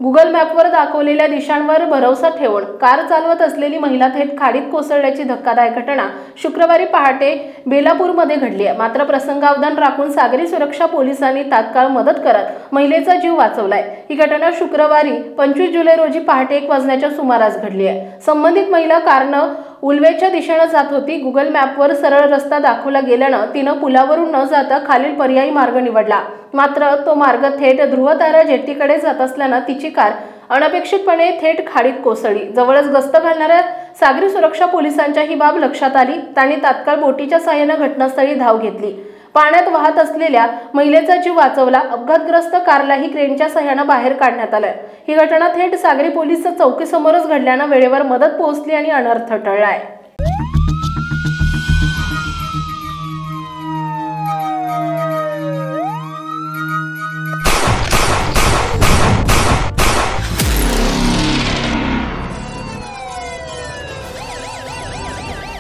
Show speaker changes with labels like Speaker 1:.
Speaker 1: Google मॅपवर दाखवलेल्या दिशांवर भरोसा ठेवून कार चालवत असलेली महिला थेट खाडीत कोसळल्याची धक्कादायक घटना शुक्रवारी पहाटे बेलापूरमध्ये घडली आहे। मात्र प्रसंगावधान राखून सागरी सुरक्षा पोलिसांनी तात्काळ मदत करत महिलेचा जीव वाचवलाय। ही घटना शुक्रवारी 25 जुलै रोजी पहाटे 1 वाजण्याच्या सुमारास घडली आहे। संबंधित महिला कारनं उल्वेच्या दिशेने जात होती। गुगल मॅपवर सरळ रस्ता दाखवला गेल्यानं तिनं पुलावरून न जाता खालील पर्यायी मार्ग निवडला। मात्र तो मार्ग थेट ध्रुवतारा जेट्टीकडे जात असल्यानं तिची कार अनपेक्षितपणे थेट खाडीत कोसळली। जवळच गस्त घालणाऱ्या सागरी सुरक्षा पोलिसांच्या ही बाब लक्षात आली। त्यांनी तात्काळ बोटीच्या साहाय्याने घटनास्थळी धाव घेतली। पाण्यात वाहत असलेल्या महिलेचा जीव वाचवला। अपघातग्रस्त कारलाही क्रेनच्या साहाय्याने बाहेर काढण्यात आलं। ही घटना थेट सागरी पोलीस चौकीसमोरच घडल्यानं वेळेवर मदत पोहोचली आणि अनर्थ टळलाय।